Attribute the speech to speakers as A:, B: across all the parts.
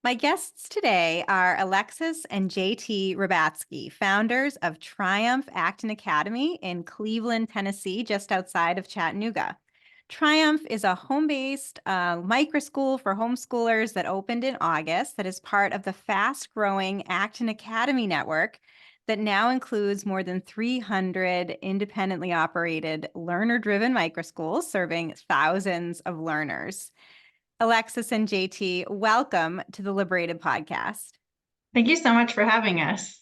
A: My guests today are Alexis and JT Rabatsky, founders of Triumph Acton Academy in Cleveland, Tennessee, just outside of Chattanooga. Triumph is a home-based micro school for homeschoolers that opened in August that is part of the fast-growing Acton Academy network that now includes more than 300 independently operated learner-driven micro schools serving thousands of learners. Alexis and JT, welcome to the Liberated Podcast.
B: Thank you so much for having us.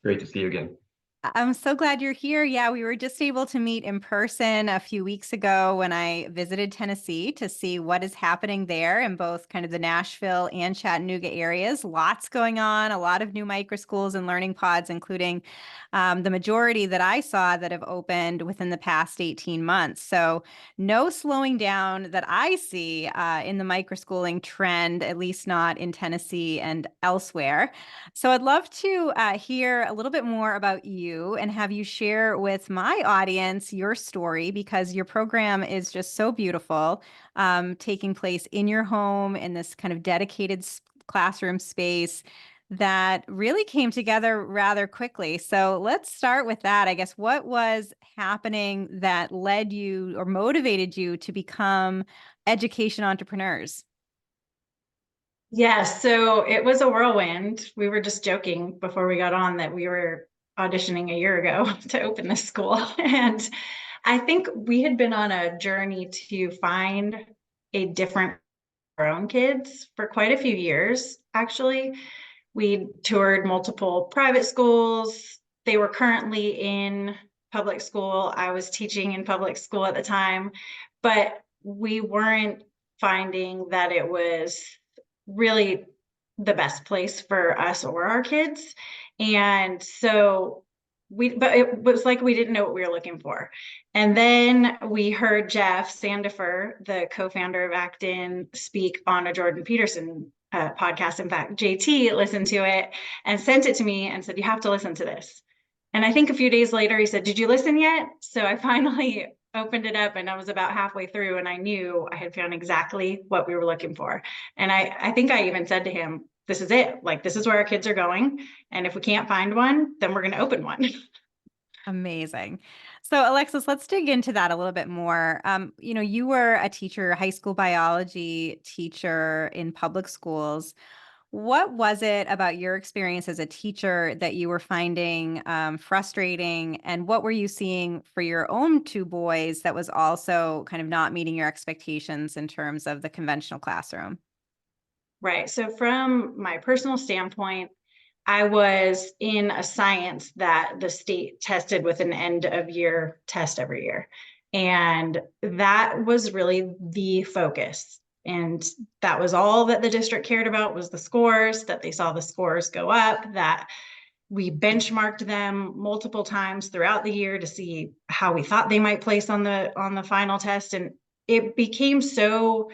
C: Great to see you again.
A: I'm so glad you're here. Yeah, we were just able to meet in person a few weeks ago when I visited Tennessee to see what is happening there in both kind of the Nashville and Chattanooga areas. Lots going on, a lot of new micro schools and learning pods, including the majority that I saw that have opened within the past 18 months. So no slowing down that I see in the micro schooling trend, at least not in Tennessee and elsewhere. So I'd love to hear a little bit more about you and have you share with my audience your story because your program is just so beautiful, taking place in your home in this kind of dedicated classroom space that really came together rather quickly. So let's start with that. I guess what was happening that led you or motivated you to become education entrepreneurs?
B: Yeah, so it was a whirlwind. We were just joking before we got on that we were auditioning a year ago to open this school. And I think we had been on a journey to find a different for our own kids for quite a few years, actually. We toured multiple private schools. They were currently in public school. I was teaching in public school at the time, but we weren't finding that it was really the best place for us or our kids. And so but it was like we didn't know what we were looking for. And then we heard Jeff Sandifer, the co-founder of Acton, speak on a Jordan Peterson podcast. In fact, JT listened to it and sent it to me and said, "You have to listen to this." And I think a few days later, he said, "Did you listen yet?" So I finally opened it up and I was about halfway through and I knew I had found exactly what we were looking for. And I think I even said to him, "This is it. Like, this is where our kids are going. And if we can't find one, then we're going to open one."
A: Amazing. So, Alexis, let's dig into that a little bit more. You were a teacher, high school biology teacher in public schools. What was it about your experience as a teacher that you were finding frustrating? And what were you seeing for your own two boys that was also kind of not meeting your expectations in terms of the conventional classroom?
B: Right. So from my personal standpoint, I was in a science that the state tested with an end of year test every year. And that was really the focus. And that was all that the district cared about was the scores, that they saw the scores go up, that we benchmarked them multiple times throughout the year to see how we thought they might place on the final test. And it became so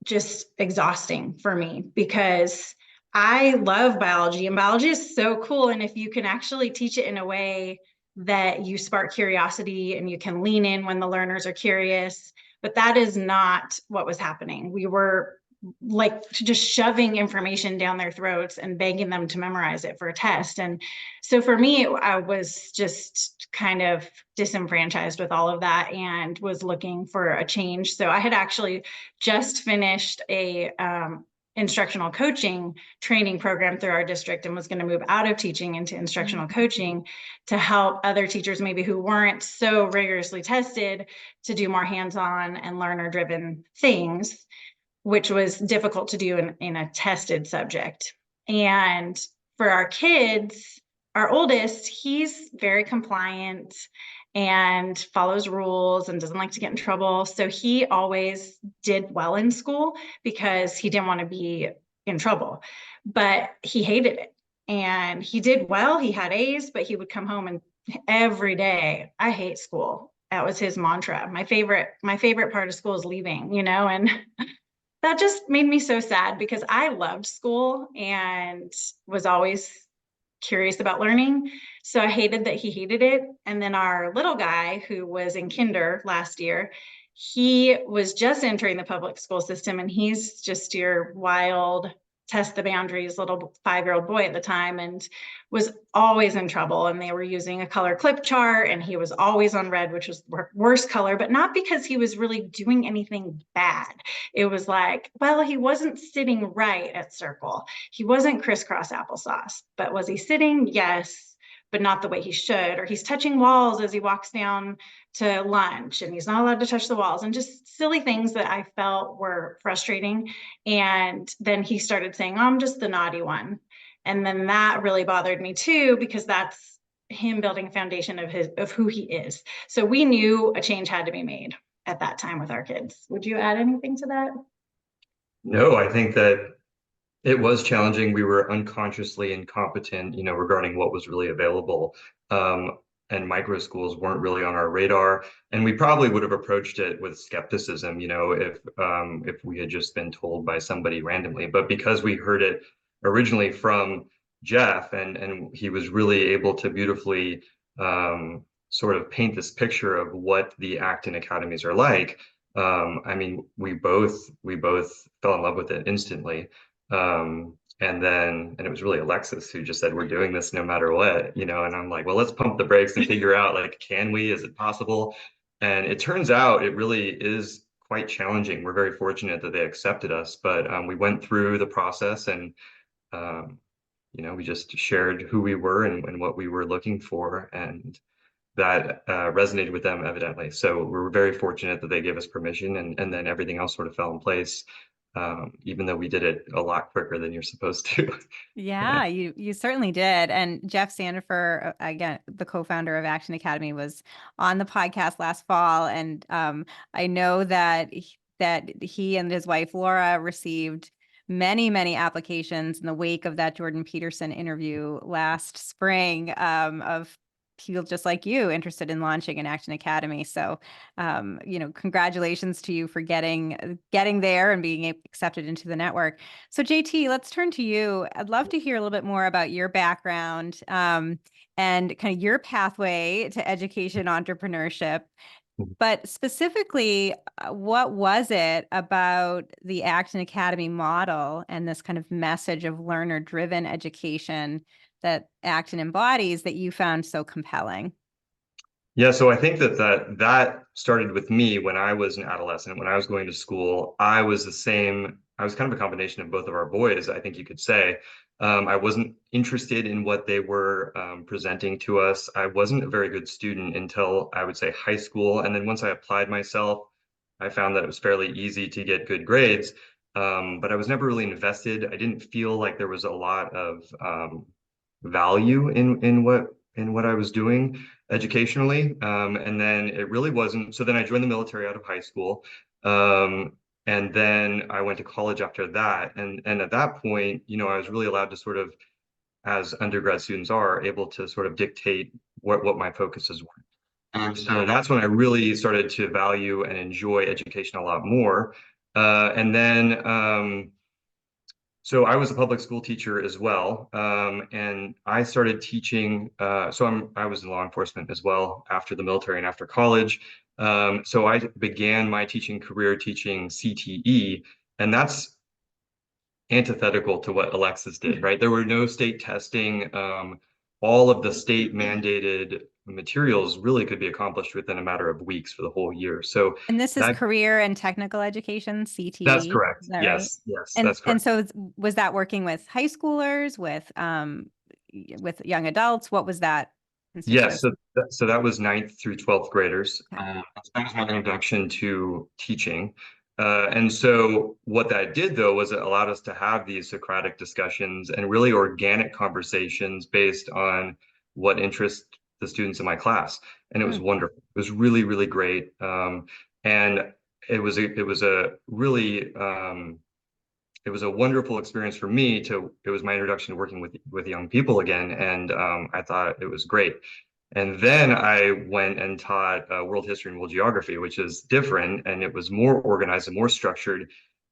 B: just exhausting for me because I love biology and biology is so cool. And if you can actually teach it in a way that you spark curiosity and you can lean in when the learners are curious, but that is not what was happening. We were like just shoving information down their throats and begging them to memorize it for a test. And so for me, I was just kind of disenfranchised with all of that and was looking for a change. So I had actually just finished a instructional coaching training program through our district and was going to move out of teaching into instructional coaching to help other teachers maybe who weren't so rigorously tested to do more hands-on and learner-driven things, which was difficult to do in a tested subject. And for our kids, our oldest, he's very compliant and follows rules and doesn't like to get in trouble. So he always did well in school because he didn't want to be in trouble, but he hated it. And he did well, he had A's, but he would come home and every day, "I hate school." That was his mantra. My favorite part of school is leaving, and that just made me so sad because I loved school and was always curious about learning. So I hated that he hated it. And then our little guy, who was in kinder last year, he was just entering the public school system and he's just your wild test the boundaries, little 5-year-old boy at the time, and was always in trouble. And they were using a color clip chart, and he was always on red, which was the worst color, but not because he was really doing anything bad. It was like, well, he wasn't sitting right at circle. He wasn't crisscross applesauce, but was he sitting? Yes, but not the way he should. Or he's touching walls as he walks down to lunch, and he's not allowed to touch the walls, and just silly things that I felt were frustrating. And then he started saying, oh, I'm just the naughty one. And then that really bothered me too, because that's him building a foundation of who he is. So we knew a change had to be made at that time with our kids. Would you add anything to that?
C: No, I think that it was challenging. We were unconsciously incompetent, regarding what was really available. And micro schools weren't really on our radar. And we probably would have approached it with skepticism, if we had just been told by somebody randomly. But because we heard it originally from Jeff, and he was really able to beautifully sort of paint this picture of what the Acton academies are like. I mean, we both fell in love with it instantly. And it was really Alexis who just said, we're doing this no matter what, and I'm like, well, let's pump the brakes and figure out, like, can we, is it possible? And it turns out it really is quite challenging. We're very fortunate that they accepted us, but we went through the process, and we just shared who we were and what we were looking for, and that resonated with them evidently. So we were very fortunate that they gave us permission, and then everything else sort of fell in place. Even though we did it a lot quicker than you're supposed to.
A: Yeah, you certainly did. And Jeff Sandifer, again, the co-founder of Acton Academy, was on the podcast last fall, and I know that he and his wife Laura received many, many applications in the wake of that Jordan Peterson interview last spring, of people just like you interested in launching an Acton Academy. So, congratulations to you for getting there and being accepted into the network. So JT, let's turn to you. I'd love to hear a little bit more about your background, and kind of your pathway to education entrepreneurship. But specifically, what was it about the Acton Academy model and this kind of message of learner-driven education that Acton embodies that you found so compelling?
C: Yeah, so I think that started with me when I was an adolescent. When I was going to school, I was kind of a combination of both of our boys, I think you could say. I wasn't interested in what they were presenting to us. I wasn't a very good student until, I would say, high school. And then once I applied myself, I found that it was fairly easy to get good grades. But I was never really invested. I didn't feel like there was a lot of value in what I was doing educationally. And then it really wasn't. So then I joined the military out of high school. And then I went to college after that. And at that point, I was really allowed to sort of, as undergrad students are, able to sort of dictate what my focuses were. And so that's when I really started to value and enjoy education a lot more. And then so I was a public school teacher as well, and I started teaching. I was in law enforcement as well after the military and after college. So I began my teaching career teaching CTE, and that's antithetical to what Alexis did, right? There were no state testing. All of the state mandated materials really could be accomplished within a matter of weeks for the whole year. So
A: And this is
C: that
A: career and technical education, CTE.
C: that's correct.
A: Is that right?
C: Yes,
A: And
C: that's correct.
A: so was that working with high schoolers, with young adults? What was that
C: Yes,
A: constituent?
C: so that was 9th through 12th graders.
A: Okay.
C: So that was my introduction to teaching. And so what that did, though, was it allowed us to have these Socratic discussions and really organic conversations based on what interests the students in my class. And it was wonderful. It was really, really great. And it was a really it was a wonderful experience for me it was my introduction to working with young people again. And I thought it was great. And then I went and taught world history and world geography, which is different, and it was more organized and more structured.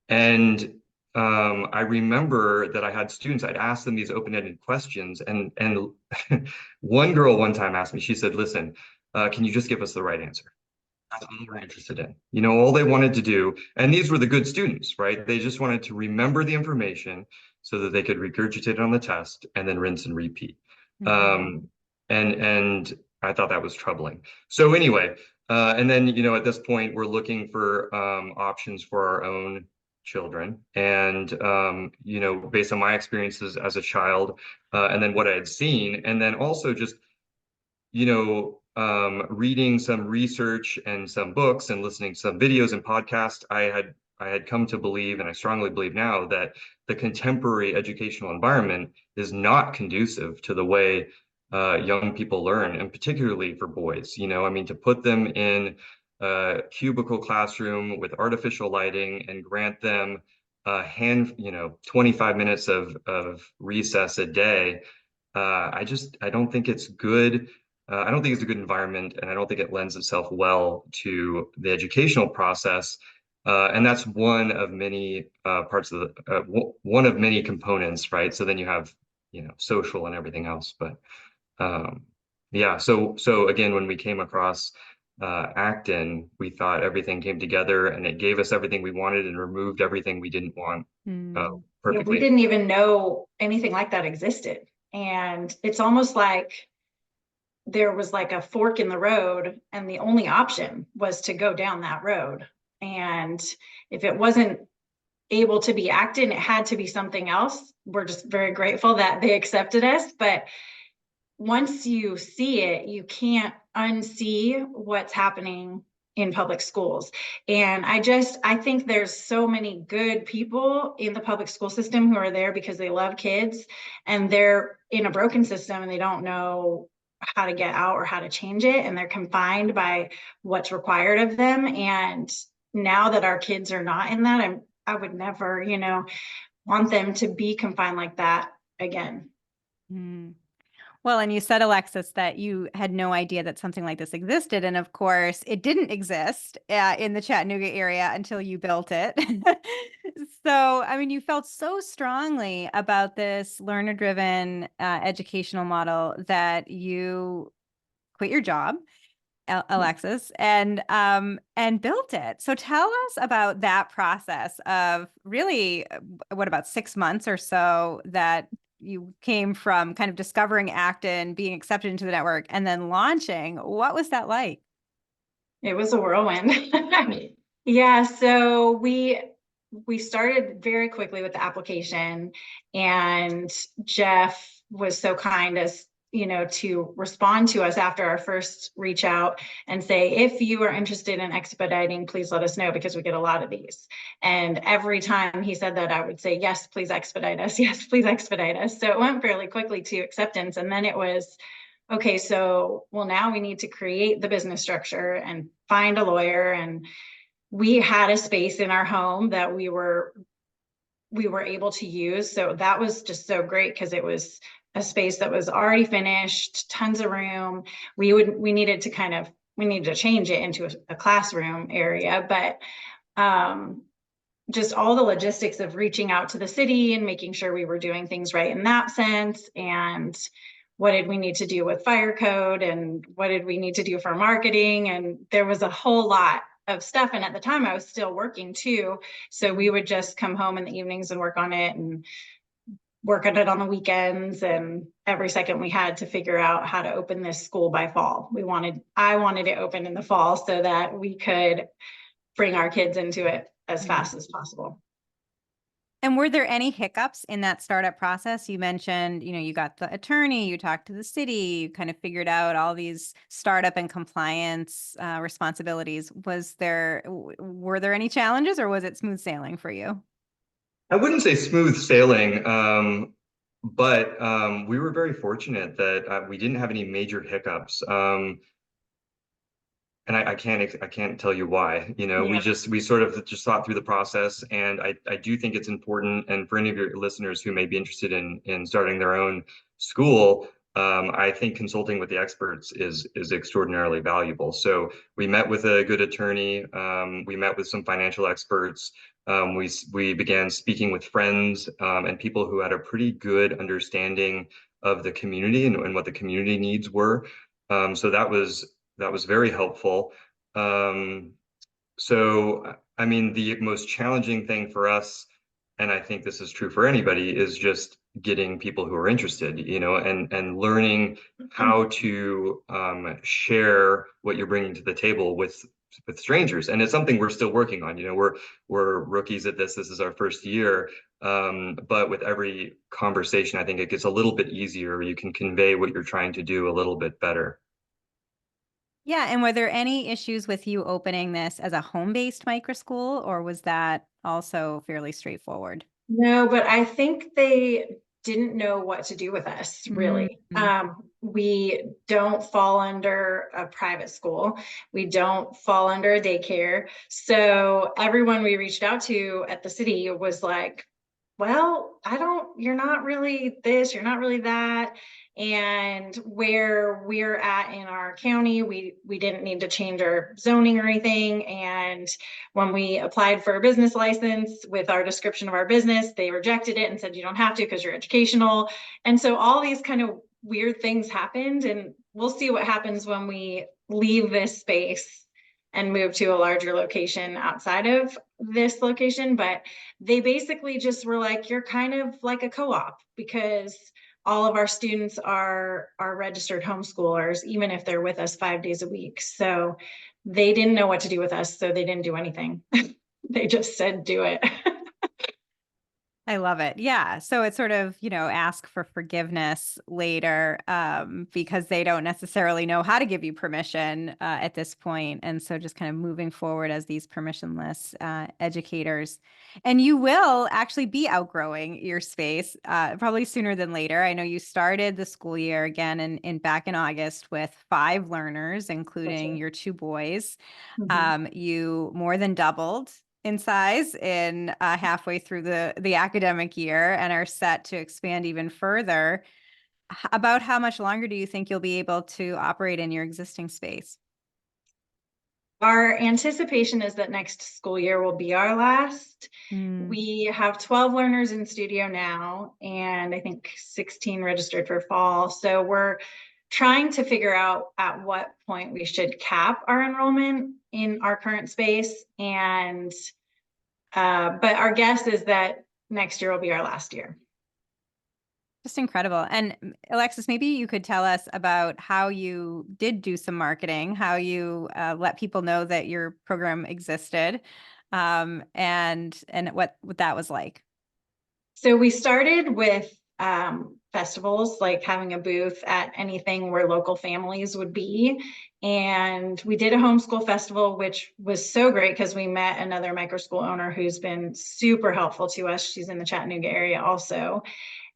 C: And I remember that I had students, I'd ask them these open-ended questions, and one girl one time asked me, she said, listen, can you just give us the right answer? That's all we're interested in. All they wanted to do, and these were the good students, right? They just wanted to remember the information so that they could regurgitate it on the test and then rinse and repeat.
A: Mhm.
C: And I thought that was troubling. So anyway, and then, at this point, we're looking for options for our own children. And, based on my experiences as a child, and then what I had seen, and then also just, reading some research and some books and listening to some videos and podcasts, I had come to believe, and I strongly believe now, that the contemporary educational environment is not conducive to the way young people learn, and particularly for boys. I mean, to put them in a cubicle classroom with artificial lighting and grant them 25 minutes of recess a day, I don't think it's good. I don't think it's a good environment, and I don't think it lends itself well to the educational process. And that's one of many parts of one of many components, right? So then you have, social and everything else. But yeah, so again, when we came across Acton, we thought everything came together, and it gave us everything we wanted and removed everything we didn't want
A: Mm.
B: Yeah, we
C: perfectly.
B: didn't even know anything like that existed. And it's almost like there was like a fork in the road, and the only option was to go down that road. And if it wasn't able to be Acton, it had to be something else. We're just very grateful that they accepted us. But once you see it, you can't unsee what's happening in public schools. And I think there's so many good people in the public school system who are there because they love kids, and they're in a broken system and they don't know how to get out or how to change it. And they're confined by what's required of them. And now that our kids are not in that, I would never, want them to be confined like that again.
A: Mm. Well, and you said, Alexis, that you had no idea that something like this existed. And of course, it didn't exist in the Chattanooga area until you built it. So, I mean, you felt so strongly about this learner-driven educational model that you quit your job, Alexis, and built it. So tell us about that process of really, what, about 6 months or so that you came from kind of discovering Acton, being accepted into the network, and then launching. What was that like?
B: It was a whirlwind. Yeah, so we started very quickly with the application, and Jeff was so kind as, to respond to us after our first reach out and say, if you are interested in expediting, please let us know, because we get a lot of these. And every time he said that, I would say, yes, please expedite us. Yes, please expedite us. So it went fairly quickly to acceptance. And then it was, okay, so, well, now we need to create the business structure and find a lawyer. And we had a space in our home that we were able to use. So that was just so great, because it was a space that was already finished, tons of room. We needed to change it into a classroom area, but just all the logistics of reaching out to the city and making sure we were doing things right in that sense. And what did we need to do with fire code, and what did we need to do for marketing? And there was a whole lot of stuff. And at the time I was still working too. So we would just come home in the evenings and work on it, and work on it on the weekends, and every second we had to figure out how to open this school by fall. I wanted it open in the fall so that we could bring our kids into it as fast as possible.
A: And were there any hiccups in that startup process? You mentioned, you got the attorney, you talked to the city, you kind of figured out all these startup and compliance responsibilities. Were there any challenges, or was it smooth sailing for you?
C: I wouldn't say smooth sailing, but we were very fortunate that we didn't have any major hiccups. And I can't tell you why.
B: Yeah.
C: We sort of just thought through the process, and I do think it's important. And for any of your listeners who may be interested in starting their own school, I think consulting with the experts is extraordinarily valuable. So we met with a good attorney. We met with some financial experts. We began speaking with friends and people who had a pretty good understanding of the community and what the community needs were. So that was very helpful. So, I mean, the most challenging thing for us and I think this is true for anybody, is just getting people who are interested, and learning how to share what you're bringing to the table with strangers. And it's something we're still working on. We're rookies at this. This is our first year. But with every conversation, I think it gets a little bit easier. You can convey what you're trying to do a little bit better.
A: Yeah, and were there any issues with you opening this as a home-based micro school, or was that also fairly straightforward?
B: No, but I think they didn't know what to do with us, really.
A: Mm-hmm.
B: We don't fall under a private school. We don't fall under a daycare. So everyone we reached out to at the city was like, well, you're not really this, you're not really that. And where we're at in our county, we didn't need to change our zoning or anything. And when we applied for a business license with our description of our business, they rejected it and said, you don't have to because you're educational. And so all these kind of weird things happened, and we'll see what happens when we leave this space and move to a larger location outside of this location. But they basically just were like, you're kind of like a co-op, because all of our students are registered homeschoolers, even if they're with us 5 days a week. So they didn't know what to do with us, so they didn't do anything. They just said, do it.
A: I love it. Yeah. So it's sort of, ask for forgiveness later, because they don't necessarily know how to give you permission at this point. And so just kind of moving forward as these permissionless educators. And you will actually be outgrowing your space probably sooner than later. I know you started the school year again back in August with 5 learners, including
B: Right.
A: your 2 boys.
B: Mm-hmm.
A: You more than doubled in size in halfway through the academic year and are set to expand even further. About how much longer do you think you'll be able to operate in your existing space?
B: Our anticipation is that next school year will be our last.
A: Mm.
B: We have 12 learners in studio now, and I think 16 registered for fall. So we're trying to figure out at what point we should cap our enrollment in our current space. And but our guess is that next year will be our last year.
A: Just incredible. And Alexis, maybe you could tell us about how you did do some marketing, how you let people know that your program existed, and what that was like.
B: So we started with festivals, like having a booth at anything where local families would be. And we did a homeschool festival, which was so great because we met another micro school owner who's been super helpful to us. She's in the Chattanooga area also.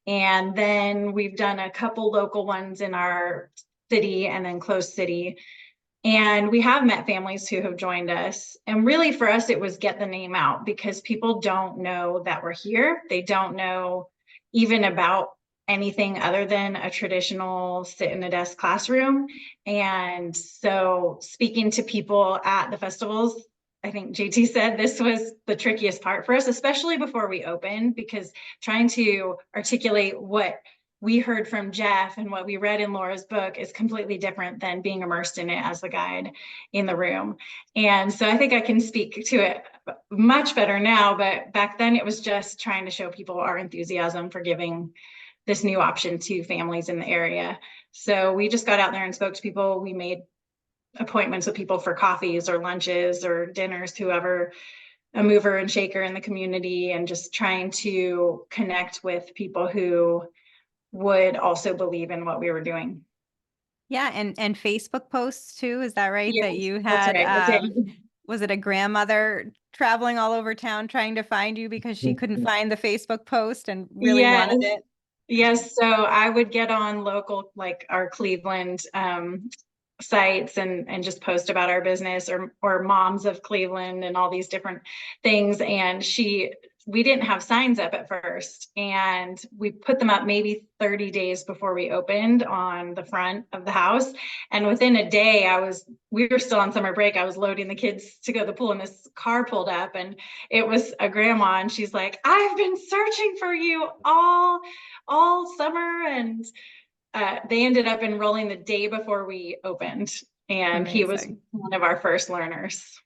B: And then we've done a couple local ones in our city and then close city. And we have met families who have joined us. And really for us, it was get the name out, because people don't know that we're here. They don't know even about anything other than a traditional sit in a desk classroom. And so speaking to people at the festivals, I think JT said this was the trickiest part for us, especially before we opened, because trying to articulate what we heard from Jeff and what we read in Laura's book is completely different than being immersed in it as the guide in the room. And so I think I can speak to it much better now, but back then it was just trying to show people our enthusiasm for giving this new option to families in the area. So we just got out there and spoke to people. We made appointments with people for coffees or lunches or dinners, whoever, a mover and shaker in the community, and just trying to connect with people who would also believe in what we were doing.
A: Yeah, and Facebook posts too. Is that right?
B: Yes,
A: That you
B: that's
A: had,
B: right. That's
A: was it a grandmother traveling all over town trying to find you because she couldn't
B: it.
A: find the Facebook post and really
B: Yes.
A: wanted it?
B: Yes. So I would get on local, like our Cleveland sites, and just post about our business, or moms of Cleveland and all these different things. And we didn't have signs up at first, and we put them up maybe 30 days before we opened on the front of the house. And within a day, we were still on summer break. I was loading the kids to go to the pool, and this car pulled up, and it was a grandma, and she's like, I've been searching for you all summer. And they ended up enrolling the day before we opened, and he was
A: Amazing.
B: one of our first learners.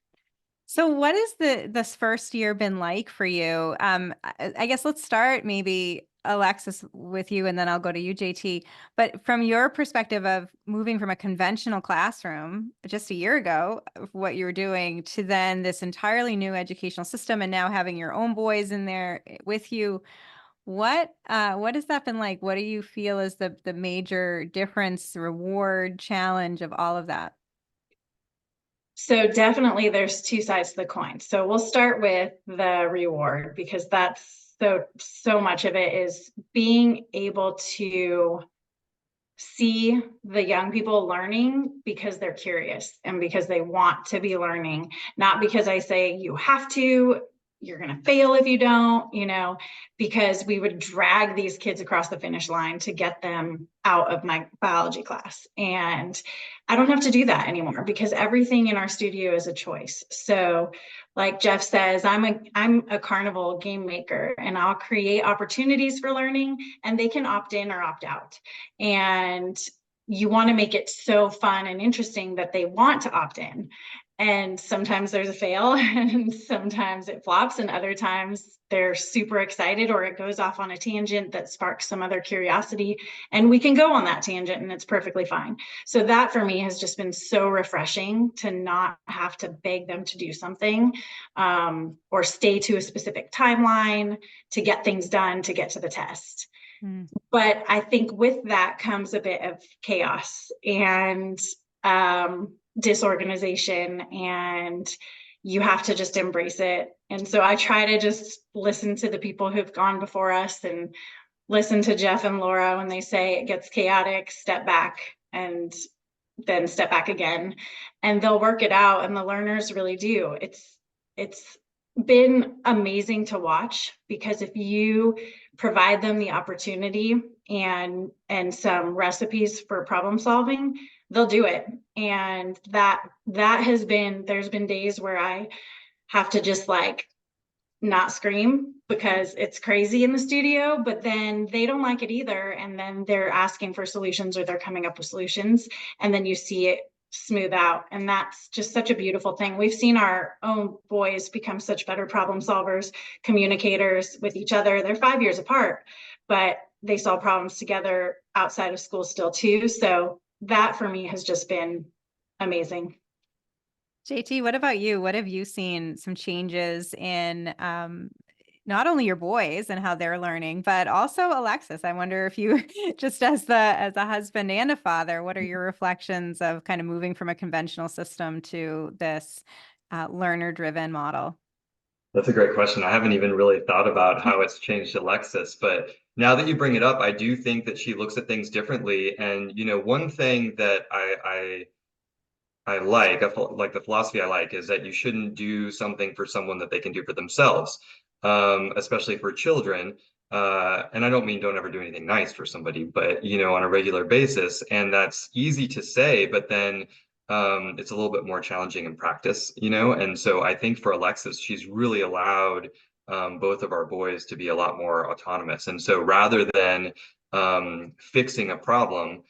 A: So what has this first year been like for you? I guess let's start maybe Alexis with you, and then I'll go to you, JT. But from your perspective of moving from a conventional classroom just a year ago, of what you were doing, to then this entirely new educational system, and now having your own boys in there with you, what has that been like? What do you feel is the major difference, reward, challenge of all of that?
B: So definitely there's two sides to the coin. So we'll start with the reward, because that's so much of it is being able to see the young people learning because they're curious and because they want to be learning, not because I say you have to, you're going to fail if you don't, because we would drag these kids across the finish line to get them out of my biology class. And I don't have to do that anymore because everything in our studio is a choice. So like Jeff says, I'm a carnival game maker, and I'll create opportunities for learning, and they can opt in or opt out. And you want to make it so fun and interesting that they want to opt in. And sometimes there's a fail and sometimes it flops, and other times they're super excited, or it goes off on a tangent that sparks some other curiosity, and we can go on that tangent and it's perfectly fine. So that for me has just been so refreshing, to not have to beg them to do something, or stay to a specific timeline to get things done to get to the test. But I think with that comes a bit of chaos and disorganization, and you have to just embrace it. And so I try to just listen to the people who've gone before us, and listen to Jeff and Laura when they say it gets chaotic, step back, and then step back again, and they'll work it out. And the learners really do. It's been amazing to watch, because if you provide them the opportunity and some recipes for problem solving, they'll do it. And that has been, there's been days where I have to just like not scream because it's crazy in the studio, but then they don't like it either. And then they're asking for solutions, or they're coming up with solutions. And then you see it smooth out. And that's just such a beautiful thing. We've seen our own boys become such better problem solvers, communicators with each other. They're 5 years apart, but they solve problems together outside of school still too. So that for me has just been amazing.
A: JT, what about you? What have you seen some changes in not only your boys and how they're learning, but also Alexis? I wonder if you, just as a husband and a father, what are your reflections of kind of moving from a conventional system to this learner-driven model?
C: That's a great question. I haven't even really thought about how it's changed Alexis, but now that you bring it up, I do think that she looks at things differently. And one thing that I like the philosophy I like is that you shouldn't do something for someone that they can do for themselves, especially for children. And I don't mean don't ever do anything nice for somebody, but on a regular basis. And that's easy to say, but then it's a little bit more challenging in practice. And so I think for Alexis, she's really allowed both of our boys to be a lot more autonomous. And so rather than fixing a problem,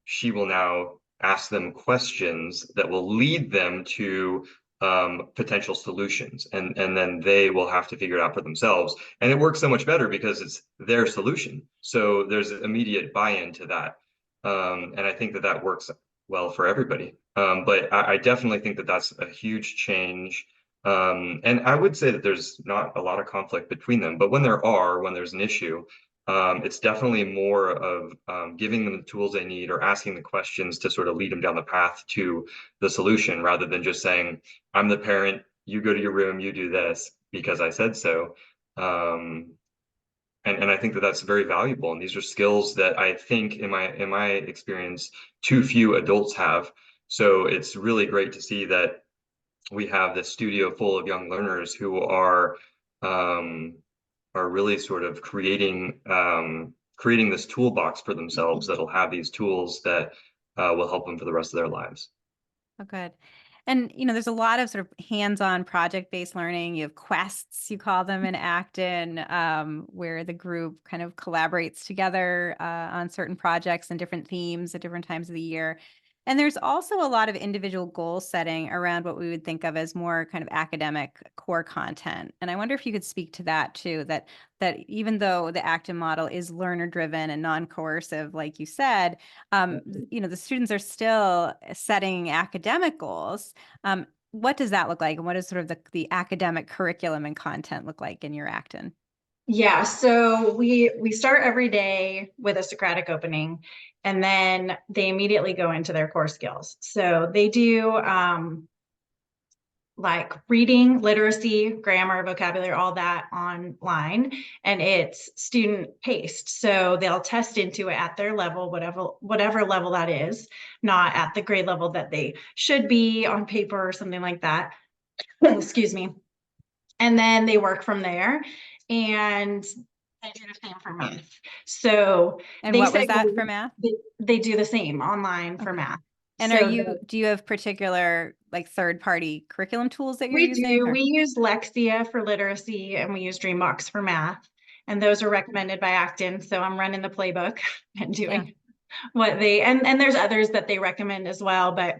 C: she will now ask them questions that will lead them to potential solutions, and then they will have to figure it out for themselves. And it works so much better because it's their solution, so there's immediate buy-in to that. And I think that that works well for everybody. But I definitely think that that's a huge change. And I would say that there's not a lot of conflict between them, but when there's an issue, it's definitely more of giving them the tools they need, or asking the questions to sort of lead them down the path to the solution, rather than just saying, I'm the parent, you go to your room, you do this because I said so. And I think that that's very valuable. And these are skills that I think in my experience, too few adults have. So it's really great to see that we have this studio full of young learners who are really sort of creating this toolbox for themselves that'll have these tools that will help them for the rest of their lives.
A: Oh, good. And, there's a lot of sort of hands-on project-based learning. You have quests, you call them in Acton, where the group kind of collaborates together on certain projects and different themes at different times of the year. And there's also a lot of individual goal setting around what we would think of as more kind of academic core content. And I wonder if you could speak to that too, that even though the Acton model is learner driven and non-coercive, like you said, the students are still setting academic goals. What does that look like? And what does sort of the academic curriculum and content look like in your Acton?
B: Yeah, so we start every day with a Socratic opening, and then they immediately go into their core skills. So they do like reading, literacy, grammar, vocabulary, all that online, and it's student paced. So they'll test into it at their level, whatever level that is, not at the grade level that they should be on paper or something like that. Excuse me. And then they work from there, and they do the same for math. So
A: And
B: they
A: what was
B: set
A: that
B: goals,
A: for math?
B: they do the same online for
A: Okay.
B: math.
A: And do you have particular like third-party curriculum tools that you're
B: We
A: using?
B: do. We use Lexia for literacy, and we use Dreambox for math. And those are recommended by Acton. So I'm running the playbook and doing what they, and there's others that they recommend as well. But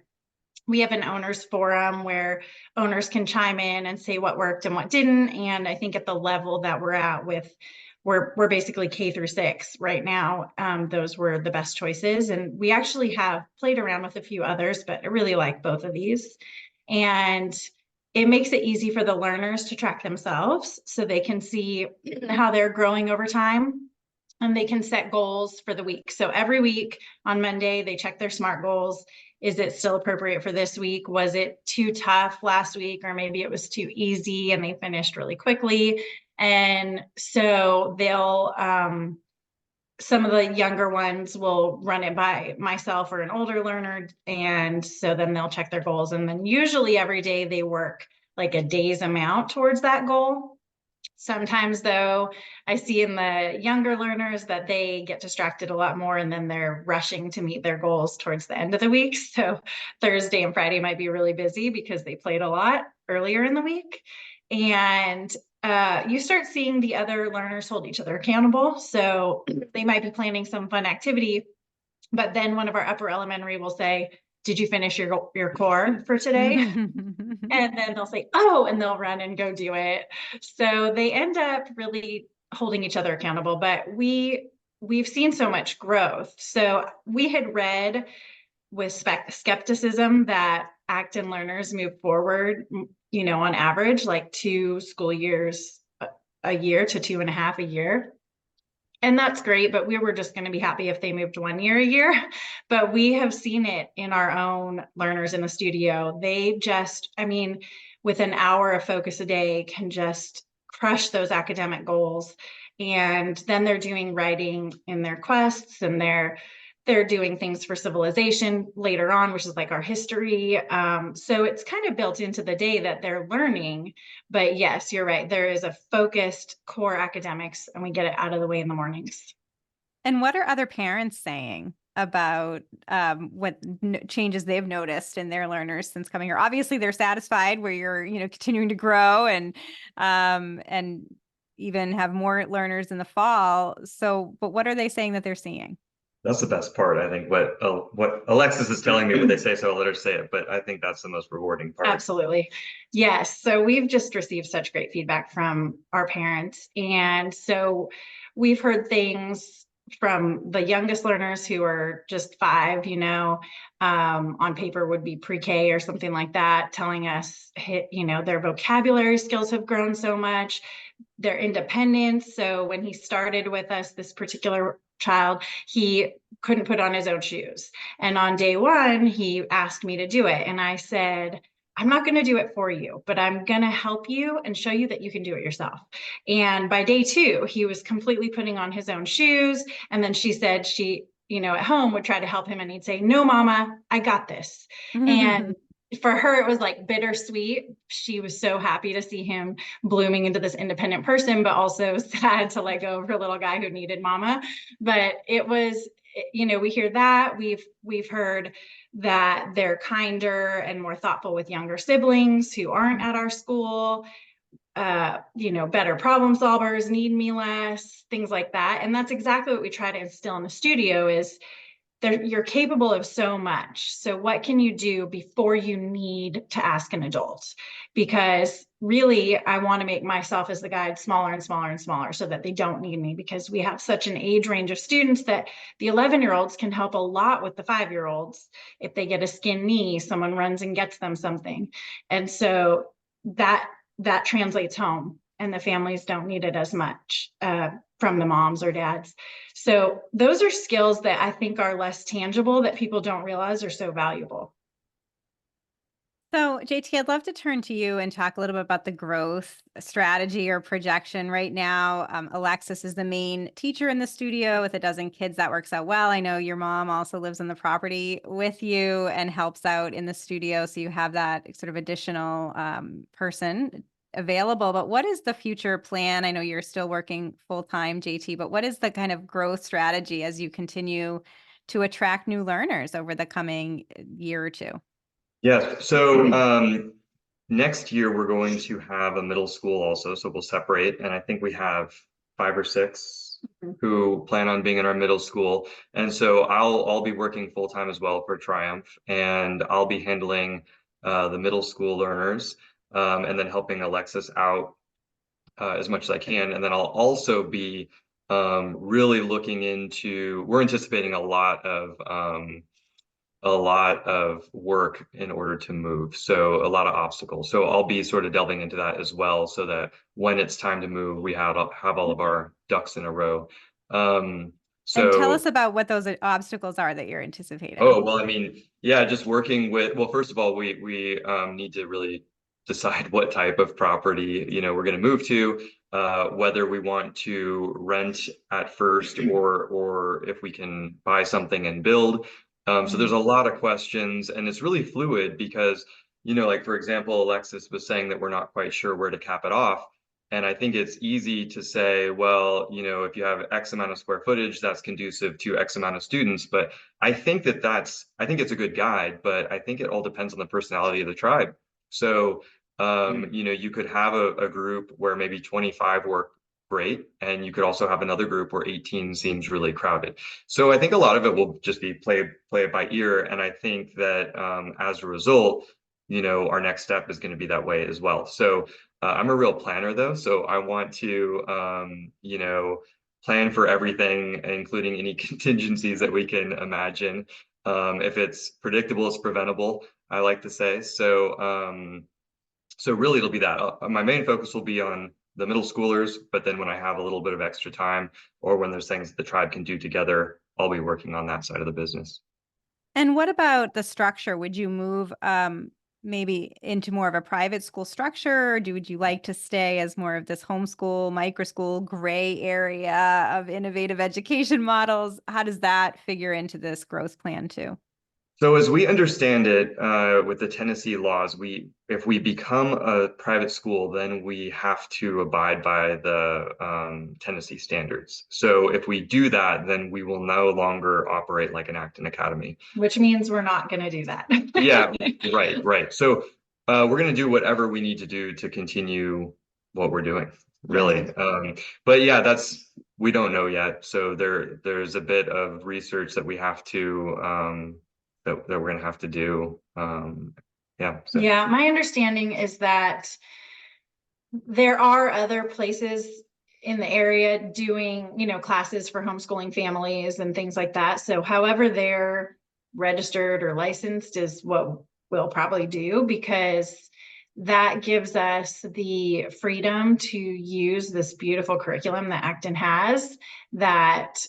B: we have an owners forum where owners can chime in and say what worked and what didn't. And I think at the level that we're at with, we're basically K-6 right now. Those were the best choices. And we actually have played around with a few others, but I really like both of these. And it makes it easy for the learners to track themselves so they can see how they're growing over time, and they can set goals for the week. So every week on Monday, they check their SMART goals. Is it still appropriate for this week? Was it too tough last week? Or maybe it was too easy and they finished really quickly. And so they'll, some of the younger ones will run it by myself or an older learner. And so then they'll check their goals. And then usually every day they work like a day's amount towards that goal. Sometimes though, I see in the younger learners that they get distracted a lot more, and then they're rushing to meet their goals towards the end of the week. So Thursday and Friday might be really busy because they played a lot earlier in the week. And you start seeing the other learners hold each other accountable. So they might be planning some fun activity, but then one of our upper elementary will say, did you finish your core for today? And then they'll say, oh, and they'll run and go do it. So they end up really holding each other accountable, but we've seen so much growth. So we had read with skepticism that Acton learners move forward, on average, like 2 school years a year to 2.5 a year. And that's great, but we were just going to be happy if they moved 1 year a year. But we have seen it in our own learners in the studio. They just, with an hour of focus a day can just crush those academic goals. And then they're doing writing in their quests, and they're doing things for civilization later on, which is like our history. So it's kind of built into the day that they're learning. But yes, you're right. There is a focused core academics, and we get it out of the way in the mornings.
A: And what are other parents saying about what changes they've noticed in their learners since coming here? Obviously, they're satisfied where you're, continuing to grow and even have more learners in the fall. So, but what are they saying that they're seeing?
C: That's the best part. I think what Alexis is telling me what they say, so I'll let her say it. But I think that's the most rewarding part.
B: Absolutely. Yes. So we've just received such great feedback from our parents. And so we've heard things from the youngest learners who are just 5, on paper would be pre-K or something like that, telling us, their vocabulary skills have grown so much, their independence. So when he started with us, this particular child, he couldn't put on his own shoes. And on day 1, he asked me to do it. And I said, I'm not going to do it for you, but I'm going to help you and show you that you can do it yourself. And by day 2, he was completely putting on his own shoes. And then she said she, at home would try to help him, and he'd say, no, mama, I got this. And for her, it was like bittersweet. She was so happy to see him blooming into this independent person, but also sad to let go of her little guy who needed mama. But it was, we hear that. We've heard that they're kinder and more thoughtful with younger siblings who aren't at our school, better problem solvers, need me less, things like that. And that's exactly what we try to instill in the studio is you're capable of so much. So what can you do before you need to ask an adult? Because really, I want to make myself as the guide smaller and smaller and smaller so that they don't need me, because we have such an age range of students that the 11-year-olds can help a lot with the 5-year-olds. If they get a skin knee, someone runs and gets them something. And so that translates home, and the families don't need it as much from the moms or dads. So those are skills that I think are less tangible that people don't realize are so valuable.
A: So, JT, I'd love to turn to you and talk a little bit about the growth strategy or projection right now. Alexis is the main teacher in the studio with a dozen kids. That works out well. I know your mom also lives on the property with you and helps out in the studio. So you have that sort of additional person available. But what is the future plan? I know you're still working full time, JT, but what is the kind of growth strategy as you continue to attract new learners over the coming year or two?
C: Yes. So next year we're going to have a middle school also, so we'll separate. And I think we have 5 or 6 who plan on being in our middle school. And so I'll be working full time as well for Triumph, and I'll be handling the middle school learners, and then helping Alexis out as much as I can. And then I'll also be really looking into, we're anticipating a lot of work in order to move. So a lot of obstacles. So I'll be sort of delving into that as well, so that when it's time to move, we have all of our ducks in a row.
A: And tell us about what those obstacles are that you're anticipating.
C: Oh, well, I mean, yeah, just working with, well, first of all, we need to really decide what type of property, we're going to move to, whether we want to rent at first, or if we can buy something and build. So there's a lot of questions, and it's really fluid because, like, for example, Alexis was saying that we're not quite sure where to cap it off. And I think it's easy to say, well, if you have X amount of square footage, that's conducive to X amount of students. But I think I think it's a good guide, but I think it all depends on the personality of the tribe. So, you could have a group where maybe 25 work great, and you could also have another group where 18 seems really crowded. So I think a lot of it will just be play it by ear. And I think that as a result, our next step is going to be that way as well. So I'm a real planner though, so I want to plan for everything, including any contingencies that we can imagine. If it's predictable, it's preventable, I like to say. So really it'll be that. My main focus will be on the middle schoolers, but then when I have a little bit of extra time, or when there's things that the tribe can do together, I'll be working on that side of the business.
A: And what about the structure? Would you move maybe into more of a private school structure, or would you like to stay as more of this homeschool, microschool, gray area of innovative education models? How does that figure into this growth plan too?
C: So as we understand it, with the Tennessee laws, if we become a private school, then we have to abide by the Tennessee standards. So if we do that, then we will no longer operate like an Acton Academy.
B: Which means we're not going to do that.
C: Yeah, right. So we're going to do whatever we need to do to continue what we're doing, really. But yeah, we don't know yet. So there's a bit of research that we have to that we're going to have to do. Yeah,
B: my understanding is that there are other places in the area doing, classes for homeschooling families and things like that. So however they're registered or licensed is what we'll probably do, because that gives us the freedom to use this beautiful curriculum that Acton has that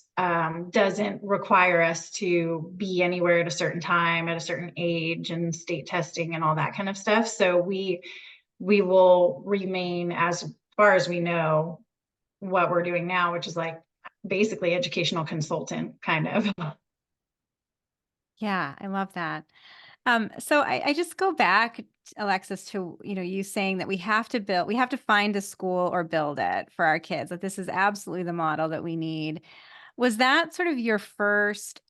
B: doesn't require us to be anywhere at a certain time, at a certain age, and state testing and all that kind of stuff. So we will remain, as far as we know, what we're doing now, which is like basically educational consultant kind of.
A: Yeah, I love that. So I just go back, Alexis, to, you saying that we have to find a school or build it for our kids. That this is absolutely the model that we need. Was that sort of your first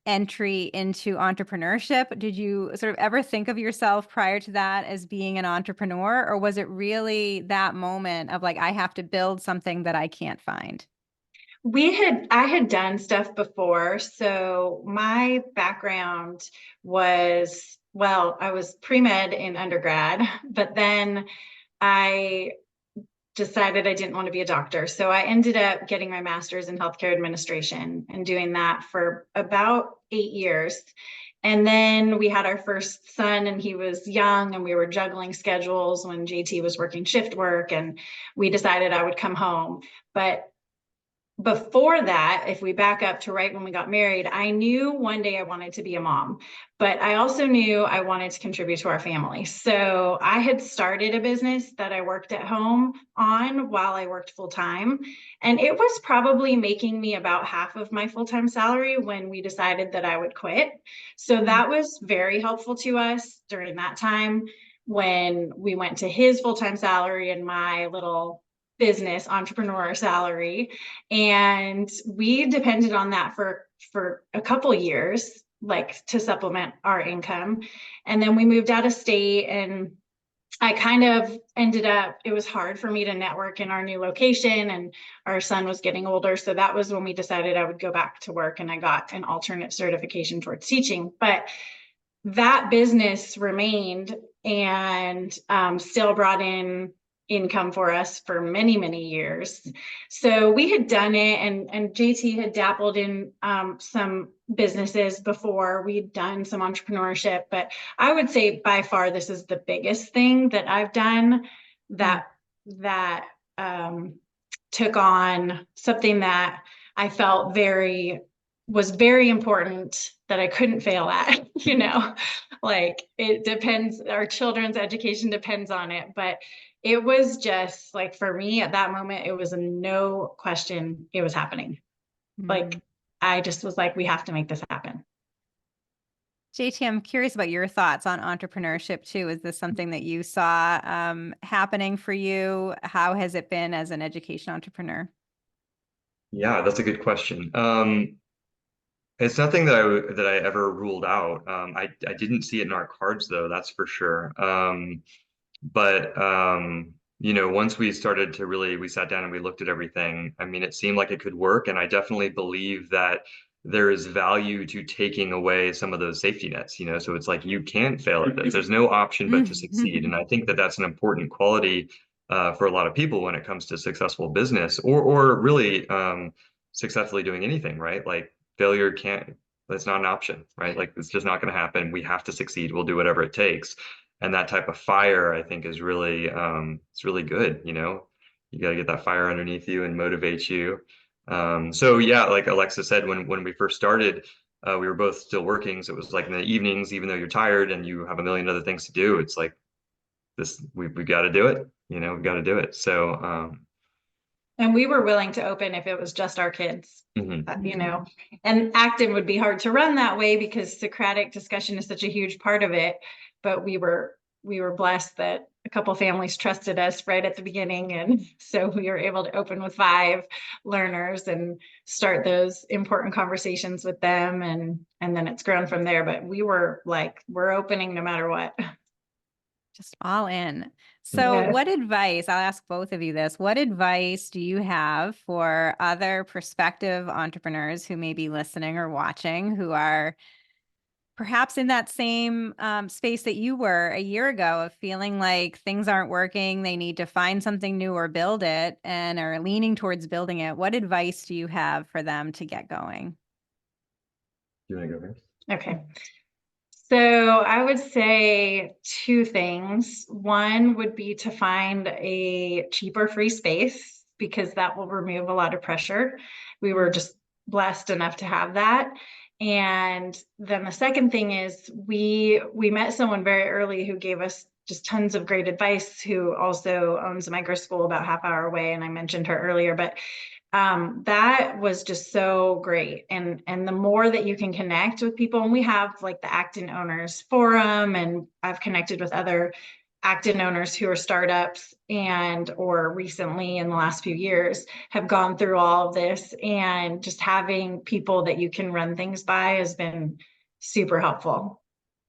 A: entry into entrepreneurship? Did you sort of ever think of yourself prior to that as being an entrepreneur, or was it really that moment of like, I have to build something that I can't find?
B: I had done stuff before. So my background was, well, I was pre-med in undergrad, but then I decided I didn't want to be a doctor. So I ended up getting my master's in healthcare administration and doing that for about 8 years. And then we had our first son, and he was young, and we were juggling schedules when JT was working shift work, and we decided I would come home. But before that, if we back up to right when we got married, I knew one day I wanted to be a mom, but I also knew I wanted to contribute to our family. So I had started a business that I worked at home on while I worked full time. And it was probably making me about half of my full time salary when we decided that I would quit. So that was very helpful to us during that time when we went to his full time salary and my little business entrepreneur salary, and we depended on that for a couple years, like to supplement our income. And then we moved out of state, and I kind of ended up, it was hard for me to network in our new location, and our son was getting older. So that was when we decided I would go back to work, and I got an alternate certification towards teaching. But that business remained and still brought in income for us for many, many years. So we had done it, and JT had dabbled in some businesses before. We'd done some entrepreneurship, but I would say by far this is the biggest thing that I've done that took on something that I felt was very important that I couldn't fail at, like it depends, our children's education depends on it. But it was just like, for me at that moment, it was a no question, it was happening. Like, I just was like, we have to make this happen.
A: JT, I'm curious about your thoughts on entrepreneurship too. Is this something that you saw happening for you? How has it been as an education entrepreneur?
C: Yeah, that's a good question. It's nothing that I ever ruled out. I didn't see it in our cards though, that's for sure. But once we started to we sat down and we looked at everything. I mean, it seemed like it could work, and I definitely believe that there is value to taking away some of those safety nets. So it's like you can't fail at this. There's no option but to succeed, and I think that that's an important quality for a lot of people when it comes to successful business or really successfully doing anything, right? Like failure can't. That's not an option, right? Like it's just not going to happen. We have to succeed. We'll do whatever it takes. And that type of fire, I think, is really it's really good. You got to get that fire underneath you and motivate you. So yeah, like Alexa said, when we first started, we were both still working, so it was like in the evenings, even though you're tired and you have a million other things to do, it's like we got to do it. We've got to do it. So
B: and we were willing to open if it was just our kids.
C: Mm-hmm.
B: And Acton would be hard to run that way because Socratic discussion is such a huge part of it. But we were blessed that a couple families trusted us right at the beginning. And so we were able to open with 5 learners and start those important conversations with them. And then it's grown from there. But we were like, we're opening no matter what.
A: Just all in. So what advice, I'll ask both of you this, what advice do you have for other prospective entrepreneurs who may be listening or watching, who are perhaps in that same space that you were a year ago of feeling like things aren't working, they need to find something new or build it, and are leaning towards building it? What advice do you have for them to get going?
C: You want to go first?
B: Okay. So I would say 2 things. One would be to find a cheaper free space, because that will remove a lot of pressure. We were just blessed enough to have that. And then the second thing is we met someone very early who gave us just tons of great advice, who also owns a micro school about half hour away. And I mentioned her earlier, but that was just so great. And the more that you can connect with people, and we have like the Acton Owners Forum, and I've connected with other Acton owners who are startups or recently in the last few years have gone through all of this, and just having people that you can run things by has been super helpful.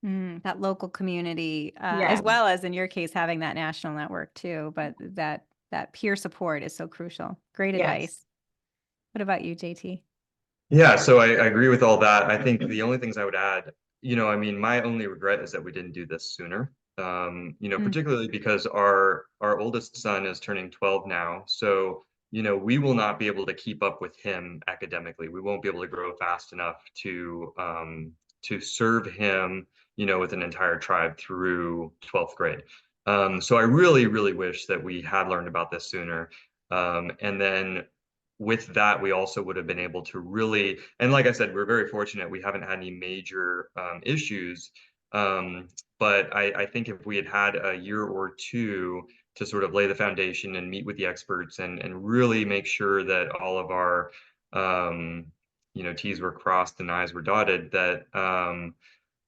A: That local community,
B: Yeah.
A: as well as in your case, having that national network too, but that peer support is so crucial. Great
B: Yes.
A: advice. What about you, JT?
C: Yeah, so I agree with all that. I think the only things I would add, I mean, my only regret is that we didn't do this sooner.
A: Mm.
C: Particularly because our oldest son is turning 12 now. So, we will not be able to keep up with him academically. We won't be able to grow fast enough to serve him, with an entire tribe through 12th grade. So I really, really wish that we had learned about this sooner. And then with that, we also would have been able to really, and like I said, we're very fortunate. We haven't had any major issues. But I think if we had had a year or two to sort of lay the foundation and meet with the experts and really make sure that all of our, T's were crossed and I's were dotted, that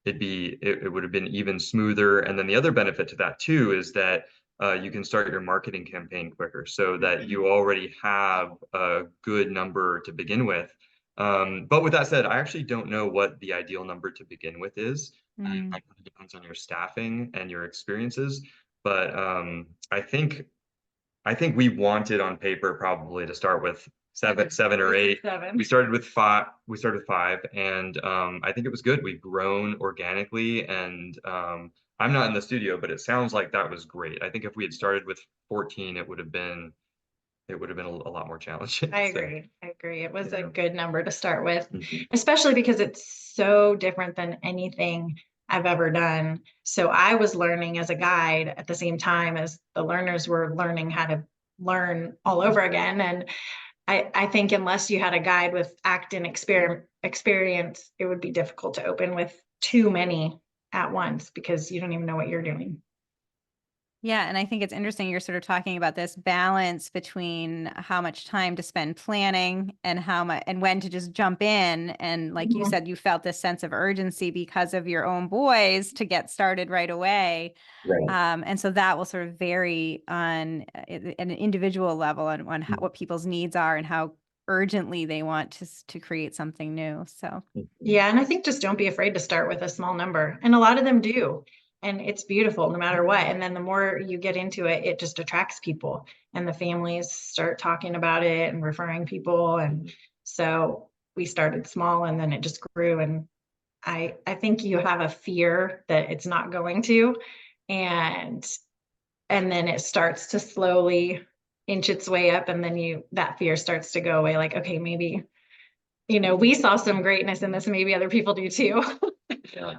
C: it would have been even smoother. And then the other benefit to that too is that you can start your marketing campaign quicker so that you already have a good number to begin with. But with that said, I actually don't know what the ideal number to begin with is.
A: Mm.
C: That kind of depends on your staffing and your experiences. But I think we wanted on paper probably to start with seven or eight.
B: Seven.
C: We started with five. And I think it was good. We've grown organically, and I'm not in the studio, but it sounds like that was great. I think if we had started with 14, it would have been a lot more challenging.
B: I
C: So,
B: agree. I agree. It was a good number to start with,
C: mhm.
B: especially because it's so different than anything I've ever done. So I was learning as a guide at the same time as the learners were learning how to learn all over again. And I think unless you had a guide with Acton experience, it would be difficult to open with too many at once because you don't even know what you're doing.
A: Yeah, and I think it's interesting you're sort of talking about this balance between how much time to spend planning and how much and when to just jump in. And like you
B: Mhm.
A: said, you felt this sense of urgency because of your own boys to get started right away.
C: Right.
A: And so that will sort of vary on an individual level on how, what people's needs are and how urgently they want to create something new. So
B: Yeah, and I think just don't be afraid to start with a small number. And a lot of them do. And it's beautiful no matter what. And then the more you get into it, it just attracts people and the families start talking about it and referring people. And so we started small and then it just grew. And I think you have a fear that it's not going to. And then it starts to slowly inch its way up. And then that fear starts to go away, like, okay, maybe we saw some greatness in this. Maybe other people do too.
C: Yeah.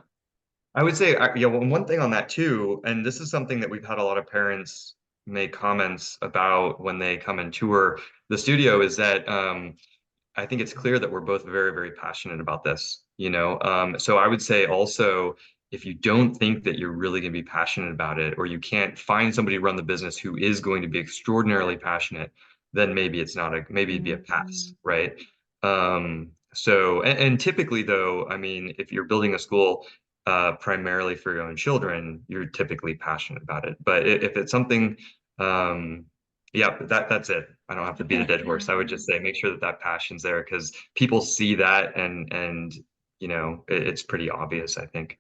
C: I would say, one thing on that too, and this is something that we've had a lot of parents make comments about when they come and tour the studio, is that I think it's clear that we're both very, very passionate about this, So I would say also, if you don't think that you're really going to be passionate about it, or you can't find somebody to run the business who is going to be extraordinarily passionate, then maybe maybe it'd be a pass, right? And typically though, I mean, if you're building a school primarily for your own children, you're typically passionate about it. But if it's something, yeah, that's it. I don't have to beat a dead horse. I would just say make sure that passion's there because people see that and it's pretty obvious, I think.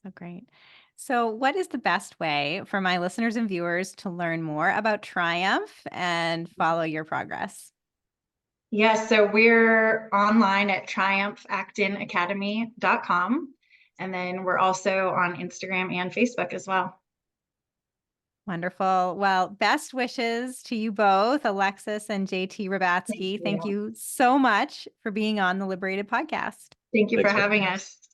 A: So great. So, what is the best way for my listeners and viewers to learn more about Triumph and follow your progress?
B: Yes, so we're online at triumphactonacademy.com. And then we're also on Instagram and Facebook as well.
A: Wonderful. Well, best wishes to you both, Alexis and JT Rabatsky. Thank you so much for being on the Liberated podcast.
B: Thank you for
C: Thanks,
B: having us.